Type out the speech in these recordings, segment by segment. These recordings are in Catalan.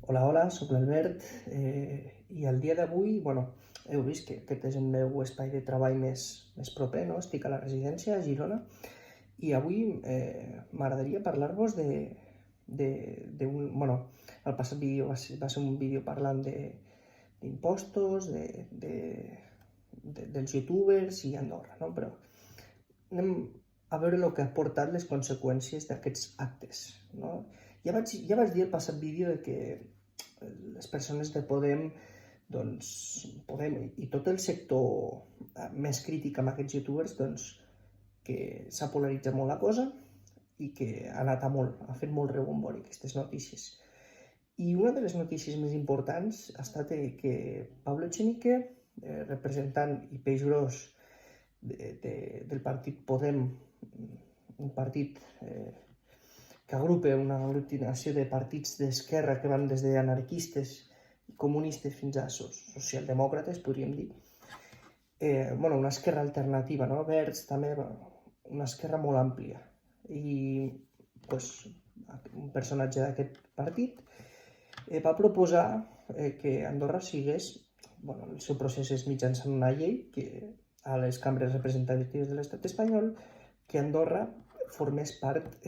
Hola, soc l'Albert i el dia d'avui, heu vist que aquest és el meu espai de treball més proper, no? Estic a la residència a Girona i avui m'agradaria parlar-vos el passat vídeo va ser un vídeo parlant d'impostos, dels youtubers i Andorra, no? Però anem a veure el que ha portat les conseqüències d'aquests actes, no? Ja vaig dir al passat vídeo que les persones de Podem, doncs, Podem i tot el sector més crític amb aquests youtubers, doncs, que s'ha polaritzat molt la cosa i que ha anat ha fet molt rebombori aquestes notícies. I una de les notícies més importants ha estat que Pablo Echenique, representant i peix gros del partit Podem, un partit que agrupa una aglutinació de partits d'esquerra que van des d'anarquistes i comunistes fins a socialdemòcrates, podríem dir. Una esquerra alternativa, no? Verds també, una esquerra molt àmplia. I un personatge d'aquest partit va proposar que Andorra sigués, el seu procés és mitjançant una llei que a les cambres representatives de l'estat espanyol, que Andorra formés part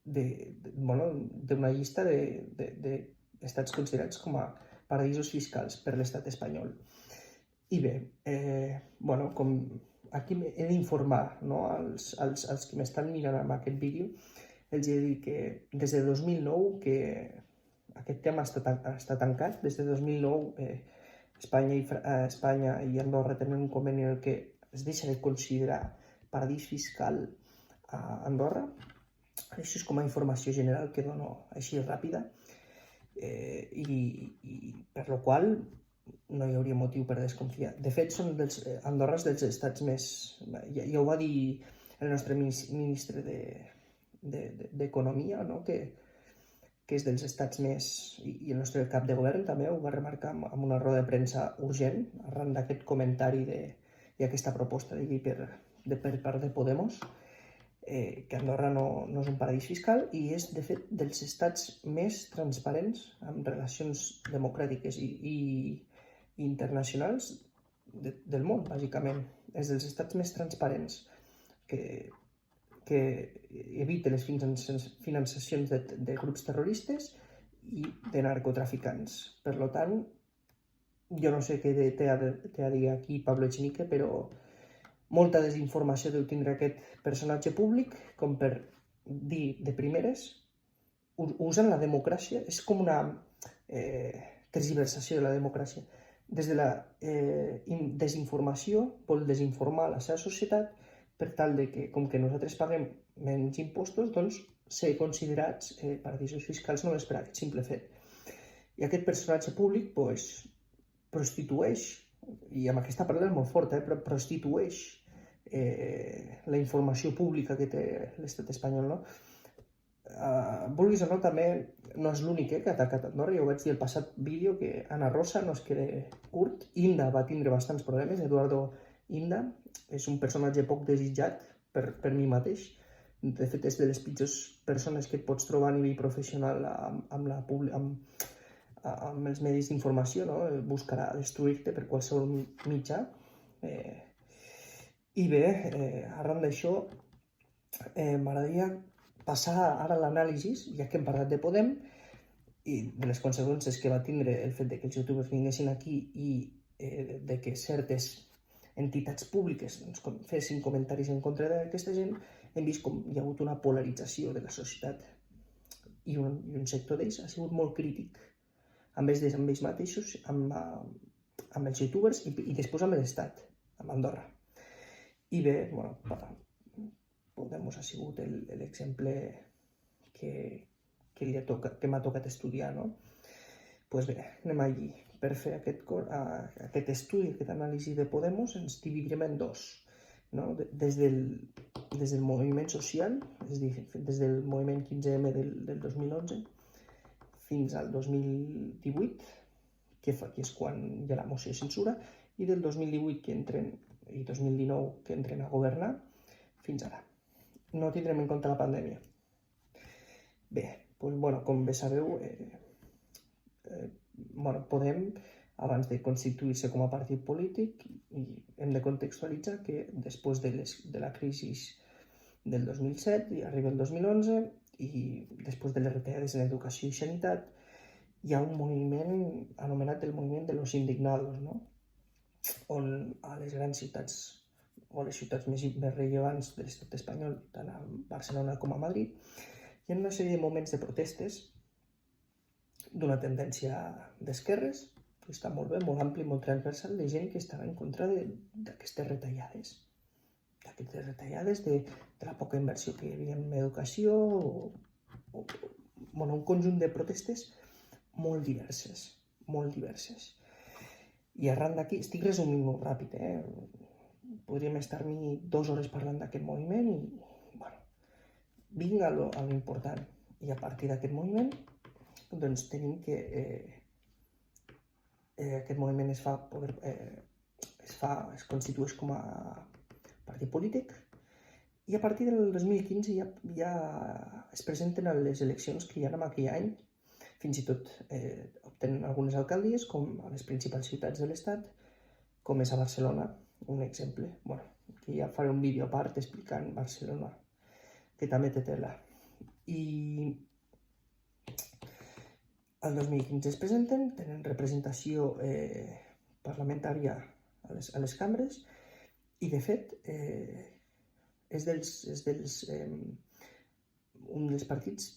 d'una llista d'estats considerats com a paradisos fiscals per l'estat espanyol. I bé, com aquí he d'informar, no, als que m'estan mirant amb aquest vídeo, els he de dir que des de 2009 que aquest tema està tancat. Des de 2009 Espanya i Andorra tenen un conveni en el que es deixa de considerar paradís fiscal a Andorra. Això és com a informació general que dono així ràpida i per la qual no hi hauria motiu per desconfiar. De fet, Andorra és dels estats més... Ja ho va dir el nostre ministre d'Economia, no? Que és dels estats més... I el nostre cap de govern també ho va remarcar amb una roda de premsa urgent arran d'aquest comentari i aquesta proposta de llei per part de Podemos, que Andorra no és un paradís fiscal i és, de fet, dels estats més transparents amb relacions democràtiques i internacionals del món, bàsicament. És dels estats més transparents que evita les finançacions de grups terroristes i de narcotraficants. Per tant, jo no sé què té a dir aquí Pablo Echenique, però molta desinformació deu tindre aquest personatge públic com per dir de primeres, usant la democràcia, és com una tergiversació de la democràcia. Des de la desinformació vol desinformar la seva societat per tal de que, com que nosaltres paguem menys impostos, doncs ser considerats paradisos fiscals només per aquest simple fet. I aquest personatge públic prostitueix, i amb aquesta paraula és molt forta, però prostitueix la informació pública que té l'estat espanyol, no? Vulguis o no, també no és l'únic que ha atacat Andorra. Jo vaig dir al passat vídeo que Ana Rosa no es queda curt. Inda va tindre bastants problemes. Eduardo Inda és un personatge poc desitjat per mi mateix. De fet, és de les pitjors persones que et pots trobar a nivell professional amb els medis d'informació, no? Buscarà destruir-te per qualsevol mitjà. I bé, arran d'això, m'agradaria passar ara a l'anàlisi, ja que hem parlat de Podem, i de les conseqüències que va tindre el fet que els youtubers vinguessin aquí i de que certes entitats públiques fessin comentaris en contra d'aquesta gent. Hem vist com hi ha hagut una polarització de la societat i un sector d'ells ha sigut molt crític amb ells mateixos, amb els youtubers i després amb l'Estat, amb Andorra. I bé, Podemos ha sigut l'exemple que m'ha tocat estudiar, no? Doncs bé, anem allí. Per fer aquest estudi, aquesta anàlisi de Podemos, ens dividirem en dos, no? Des del moviment social, és a dir, des del moviment 15M del 2011 fins al 2018, que és quan hi ha la moció de censura, i del 2018 i 2019 que entren a governar fins ara. No tindrem en compte la pandèmia. Bé, com bé sabeu, Podem, abans de constituir-se com a partit polític, i hem de contextualitzar que després de la crisi del 2007 i arriba el 2011 i després de les retallades en educació i sanitat, hi ha un moviment anomenat el moviment de los indignados, no? On a les grans ciutats o les ciutats més rellevants de l'estat espanyol, tant a Barcelona com a Madrid, hi ha una sèrie de moments de protestes d'una tendència d'esquerres, que està molt bé, molt ampli, molt transversal, de gent que estava en contra d'aquestes retallades. D'aquestes retallades, de la poca inversió que hi havia en educació, un conjunt de protestes molt diverses, molt diverses. I arran d'aquí, estic resumint-ho ràpid, podríem estar-m'hi 2 hores parlant d'aquest moviment i, vinc a l'important. I a partir d'aquest moviment, doncs tenim que aquest moviment es constitueix com a partit polític i a partir del 2015 ja es presenten a les eleccions que hi ha en aquell any. Fins i tot obtenen algunes alcaldies, com a les principals ciutats de l'estat, com és a Barcelona, un exemple. Aquí ja faré un vídeo a part explicant Barcelona, que també té tela. I el 2015 es presenten, tenen representació parlamentària a les cambres i, de fet, és un dels partits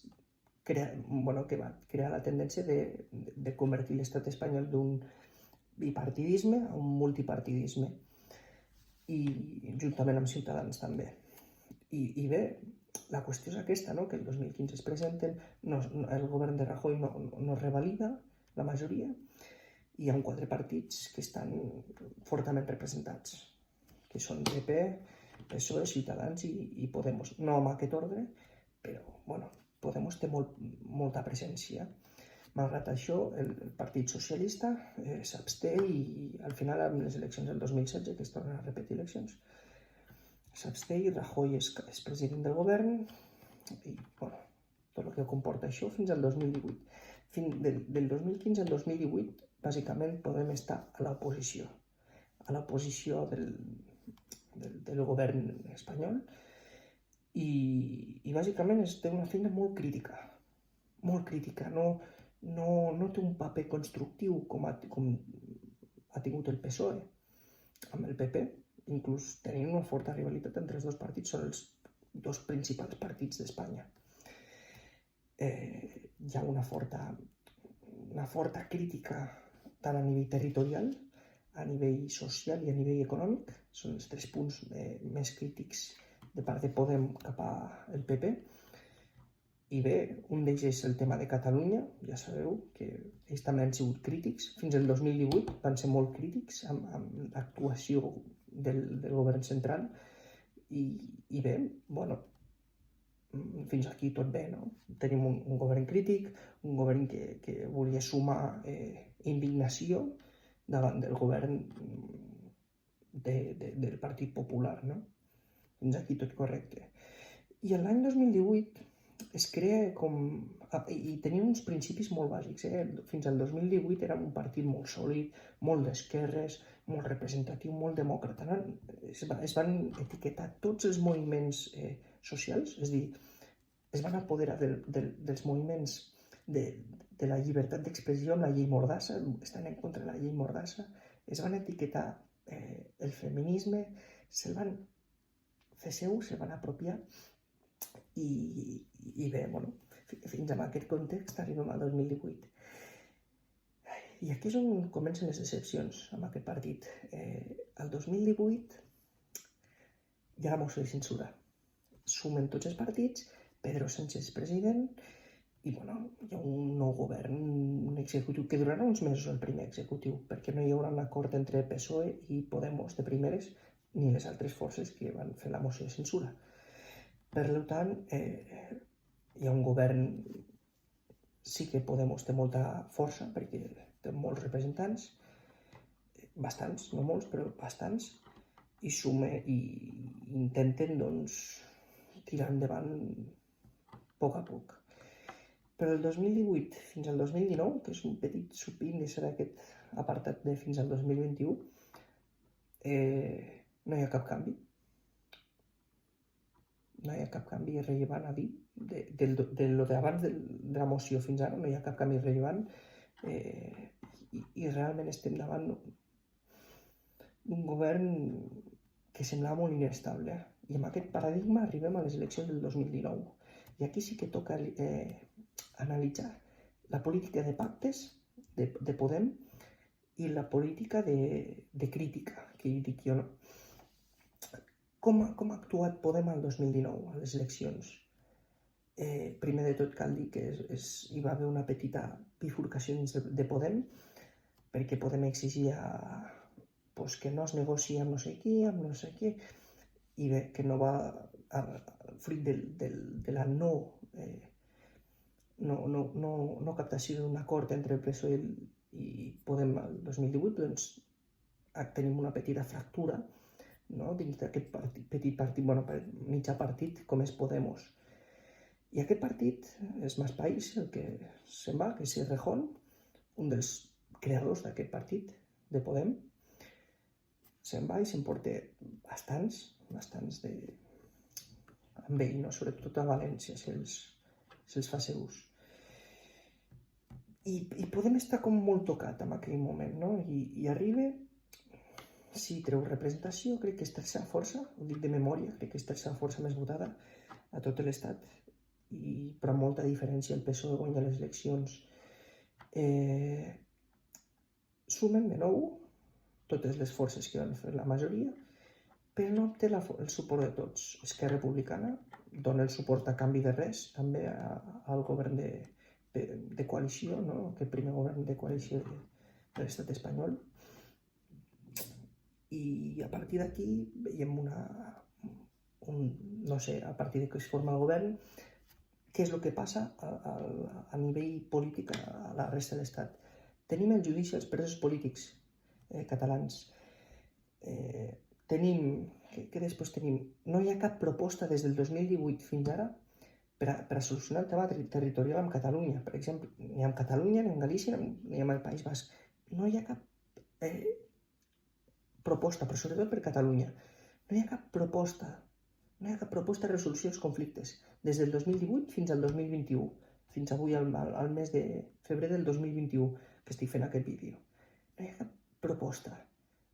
que va crear la tendència de convertir l'estat espanyol d'un bipartidisme a un multipartidisme, i juntament amb Ciutadans també. I bé, la qüestió és aquesta, que el 2015 es presenten, el govern de Rajoy no revalida la majoria, i hi ha 4 partits que estan fortament representats, que són PP, PSOE, Ciutadans i Podemos. No en aquest ordre, però Podemos té molta presència. Malgrat això, el Partit Socialista s'absté i al final, en les eleccions del 2016, que es tornen a repetir eleccions, s'absté i Rajoy és president del govern i tot el que comporta això fins al 2018. Del 2015 al 2018, bàsicament, podem estar a l'oposició del govern espanyol i bàsicament es té una feina molt crítica, no té un paper constructiu com ha tingut el PSOE amb el PP, inclús tenint una forta rivalitat entre els 2 partits, són els 2 principals partits d'Espanya. Hi ha una forta crítica tant a nivell territorial, a nivell social i a nivell econòmic, són els 3 punts més crítics de part de Podem cap al PP. I bé, un d'ells és el tema de Catalunya, ja sabeu que ells també han sigut crítics, fins al 2018 van ser molt crítics amb l'actuació del govern central i bé, fins aquí tot bé, no? Tenim un govern crític, un govern que volia sumar indignació davant del govern del Partit Popular, no? Fins aquí tot correcte. I l'any 2018 es crea i tenia uns principis molt bàsics. Fins al 2018 era un partit molt sòlid, molt d'esquerres, molt representatiu, molt demòcrata. Es van etiquetar tots els moviments socials, és a dir, es van apoderar dels moviments de la llibertat d'expressió amb la llei Mordassa, estan en contra de la llei Mordassa, es van etiquetar el feminisme, se'l van fer seu, se'l van apropiar i bé, fins a aquest context arribem al 2018. I aquí és on comencen les decepcions amb aquest partit. El 2018 hi ha la moció de censura. Sumen tots els partits, Pedro Sánchez president, i hi ha un nou govern, un executiu, que durarà uns mesos el primer executiu, perquè no hi haurà un acord entre PSOE i Podemos de primeres, ni les altres forces que van fer la moció de censura. Per tant, hi ha un govern, sí que Podemos té molta força, perquè té molts representants, bastants, no molts, però bastants, i intenten, tirar endavant a poc. Però el 2018 fins al 2019, que és un petit subíndice d'aquest apartat de fins al 2021, no hi ha cap canvi. No hi ha cap canvi rellevant a dir. De lo d'abans de la moció fins ara no hi ha cap canvi rellevant, i realment estem davant d'un govern que semblava molt inestable. I amb aquest paradigma arribem a les eleccions del 2019. I aquí sí que toca analitzar la política de pactes de Podem i la política de crítica, que hi dic jo, no? Com ha actuat Podem al 2019, a les eleccions? Primer de tot cal dir que hi va haver una petita bifurcació dins de Podem, perquè Podem exigia que no es negocia amb no sé qui, i bé, que no va, fruit de la no captació d'un acord entre el PSOE i Podem al 2018, doncs tenim una petita fractura, no? Dins d'aquest petit partit, mitjà partit, com és Podemos. I aquest partit és Más País, el que se'n va, que és Errejón, un dels creadors d'aquest partit, de Podem, se'n va i s'emporta bastants amb ell, no? Sobretot a València, se'ls fa seus. I Podem estar com molt tocat en aquell moment, no? I arriba, si treu representació, crec que és tercera força, ho dic de memòria, crec que és tercera força més votada a tot l'estat, però amb molta diferència el PSOE guanya les eleccions. Sumen de nou totes les forces que van fer la majoria, però no obté el suport de tots. Esquerra Republicana dona el suport a canvi de res, també al govern de coalició, no? Aquest primer govern de coalició de l'estat espanyol. I a partir d'aquí veiem no sé, a partir de que es forma el govern, què és el que passa a nivell polític a la resta de l'estat. Tenim el judici als presos polítics catalans. Què després tenim? No hi ha cap proposta des del 2018 fins ara per a solucionar el tema territorial amb Catalunya. Per exemple, ni amb Catalunya, ni amb Galícia, ni amb el País Basc. No hi ha cap proposta, però sobretot per Catalunya. No hi ha cap proposta de resolució dels conflictes des del 2018 fins al 2021, fins avui, al mes de febrer del 2021, que estic fent aquest vídeo. No hi ha cap proposta,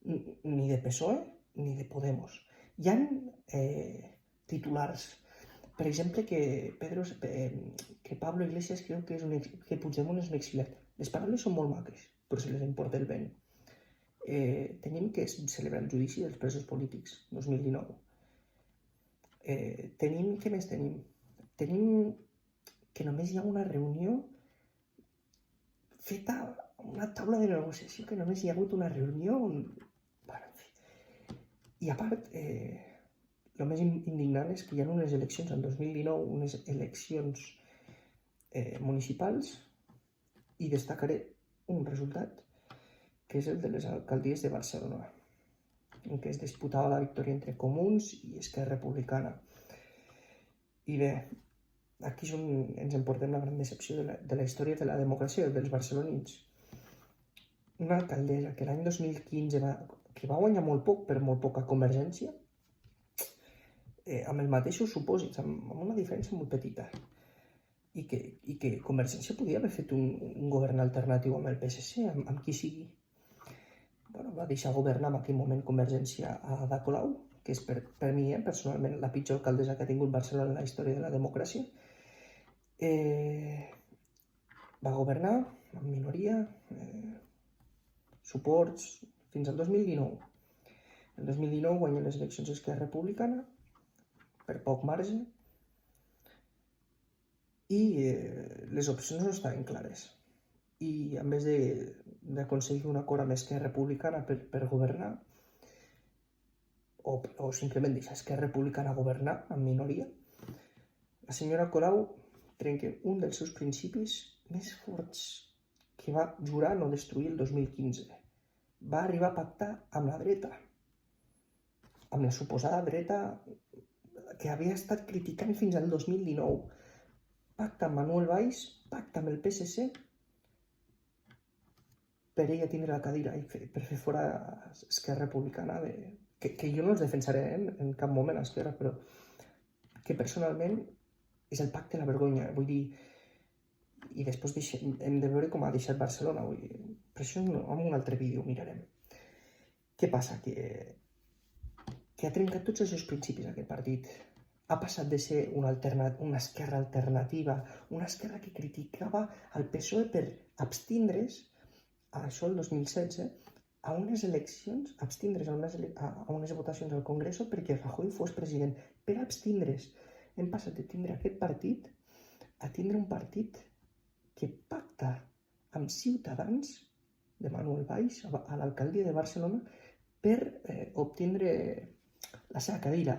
ni de PSOE ni de Podemos. Hi ha titulars, per exemple, que Pablo Iglesias creu que Puigdemont és un exiliat. Les paraules són molt maques, però se les importa el vent. Tenim que es celebra el judici dels presos polítics, 2019. Què més tenim? Tenim que només hi ha una reunió feta, una taula de negociació, que només hi ha hagut una reunió i a part, el més indignant és que hi ha unes eleccions el 2019, unes eleccions municipals, i destacaré un resultat, que és el de les alcaldies de Barcelona, en què es disputava la victòria entre Comuns i Esquerra Republicana. I bé, aquí és on ens emportem la gran decepció de la història de la democràcia dels barcelonins. Una alcaldessa que l'any 2015 que va guanyar molt poc, per molt poca Convergència, amb els mateixos supòsits, amb una diferència molt petita, i que Convergència podia haver fet un govern alternatiu amb el PSC, amb qui sigui. Va deixar governar en aquell moment Convergència a Ada Colau, que és per mi, personalment, la pitjor alcaldessa que ha tingut Barcelona en la història de la democràcia. Va governar amb minoria, suports, fins al 2019. El 2019 guanya les eleccions d'Esquerra Republicana, per poc marge, i les opcions no estaven clares. I en vez d'aconseguir un acord amb Esquerra Republicana per governar, o simplement deixar Esquerra Republicana governar amb minoria, la senyora Colau trenca un dels seus principis més forts que va jurar no destruir el 2015. Va arribar a pactar amb la dreta, amb la suposada dreta que havia estat criticant fins al 2019. pacta amb Manuel Valls, pacta amb el PSC, per ella tindre la cadira i per fer fora Esquerra Republicana, que jo no els defensaré en cap moment a Esquerra, però que personalment és el pacte de la vergonya, vull dir, i després hem de veure com ha deixat Barcelona, vull dir, per això en un altre vídeo ho mirarem. Què passa? Que ha trencat tots els seus principis aquest partit. Ha passat de ser una esquerra alternativa, una esquerra que criticava el PSOE per abstindre's, això el 2016, a unes eleccions, abstindre's a unes votacions al Congreso perquè Rajoy fos president, per abstindre's. Hem passat de tindre aquest partit a tindre un partit que pacta amb Ciutadans de Manuel Valls a l'alcaldia de Barcelona per obtindre la seva cadira.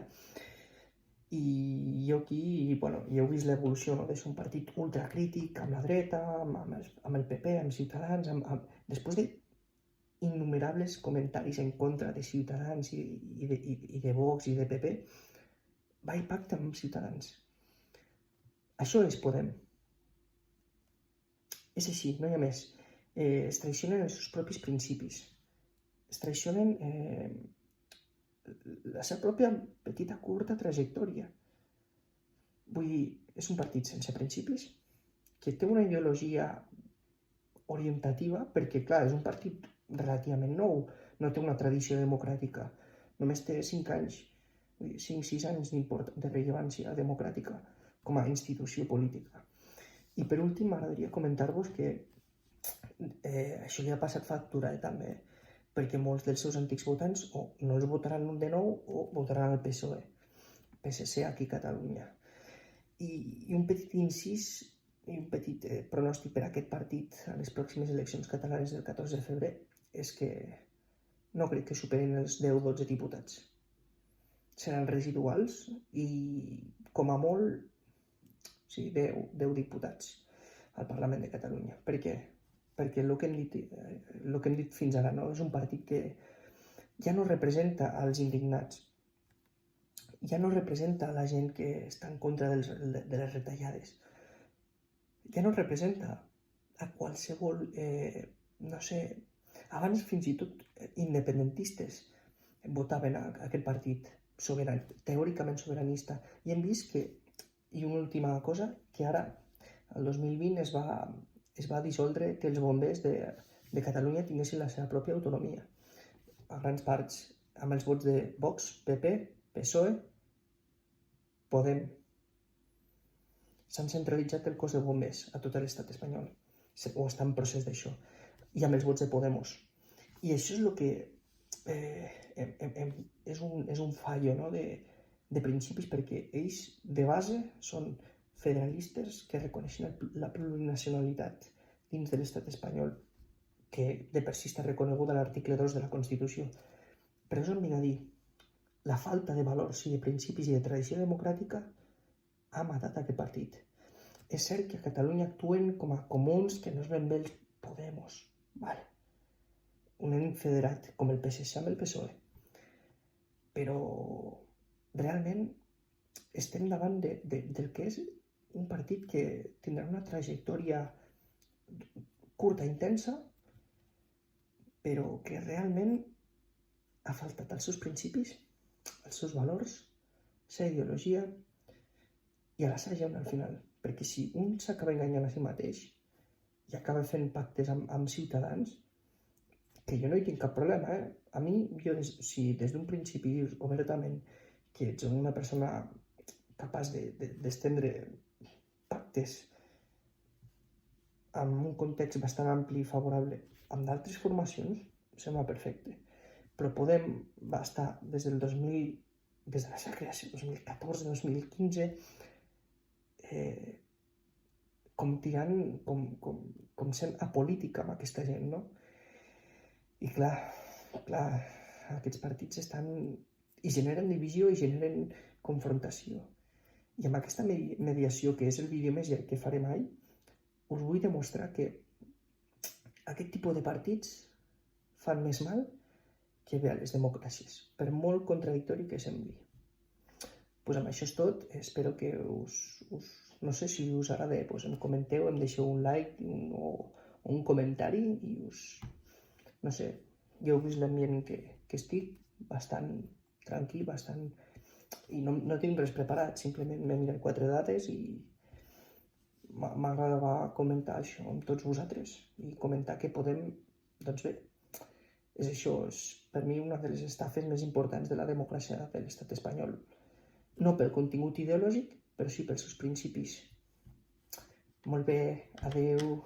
I jo aquí, bueno, ja heu vist l'evolució, no? De ser un partit ultracrític amb la dreta, amb el PP, amb Ciutadans, després d'innumerables comentaris en contra de Ciutadans i de Vox i de PP, va i pacta amb Ciutadans. Això és Podem. És així, no hi ha més. Es traicionen els seus propis principis. Es traicionen la seva pròpia petita, curta trajectòria. Vull dir, és un partit sense principis, que té una ideologia orientativa, perquè, clar, és un partit relativament nou, no té una tradició democràtica, només té 5 anys, 5-6 anys de rellevància democràtica com a institució política. I per últim, m'agradaria comentar-vos que això li ha passat factura també, perquè molts dels seus antics votants o no els votaran de nou o votaran al PSOE, PSC aquí a Catalunya. I un petit incís i un petit pronòstic per a aquest partit a les pròximes eleccions catalanes del 14 de febrer és que no crec que superin els 10-12 diputats. Seran residuals i, com a molt, sí, 10 diputats al Parlament de Catalunya. Per què? Perquè el que hem dit fins ara, no? És un partit que ja no representa els indignats, ja no representa la gent que està en contra de les retallades, ja no representa a qualsevol, no sé, abans fins i tot independentistes votaven a aquest partit teòricament sobiranista, i hem vist que, i una última cosa, que ara, el 2020 es va dissoldre que els bombers de Catalunya tinguessin la seva pròpia autonomia, a grans parts amb els vots de Vox, PP, PSOE, Podem. S'han centralitzat el cos de bombers a tot l'estat espanyol, o està en procés d'això, i amb els vots de Podemos. I això és el que és un fallo, no? de principis, perquè ells de base són federalistes que reconeixen la plurinacionalitat dins de l'estat espanyol, que de per si està reconeguda a l'article 2 de la Constitució. Però això em vinc a dir, la falta de valors i de principis i de tradició democràtica ha matat aquest partit. És cert que a Catalunya actuen com a comuns que no es ben bé els Podemos, vale? Un nen federat com el PSC amb el PSOE. Però realment estem davant del que és un partit que tindrà una trajectòria curta, intensa, però que realment ha faltat els seus principis, els seus valors, la seva ideologia i a la seva gent al final. Perquè si un s'acaba enganyant a si mateix i acaba fent pactes amb Ciutadans, que jo no hi tinc cap problema, A mi, si des d'un principi dius obertament que ets una persona capaç d'estendre pactes en un context bastant ampli i favorable amb d'altres formacions, sembla perfecte. Però Podem va estar des de la seva creació, 2014-2015, com sent apolítica amb aquesta gent, no? I clar, aquests partits estan i generen divisió i generen confrontació. I amb aquesta mediació, que és el vídeo més llarg que faré mai, us vull demostrar que aquest tipus de partits fan més mal que bé a les democràcies, per molt contradictori que sembli. Doncs amb això és tot, espero que us no sé si us agrada, doncs em comenteu, em deixeu un like o un comentari i no sé, ja heu vist l'ambient que estic, bastant tranquil, bastant... I no tinc res preparat, simplement m'he mirat 4 dades i m'agradava comentar això amb tots vosaltres i comentar que podem, doncs bé, és això, és per mi una de les estafes més importants de la democràcia de l'estat espanyol. No pel contingut ideològic, però sí pels seus principis. Molt bé, adeu.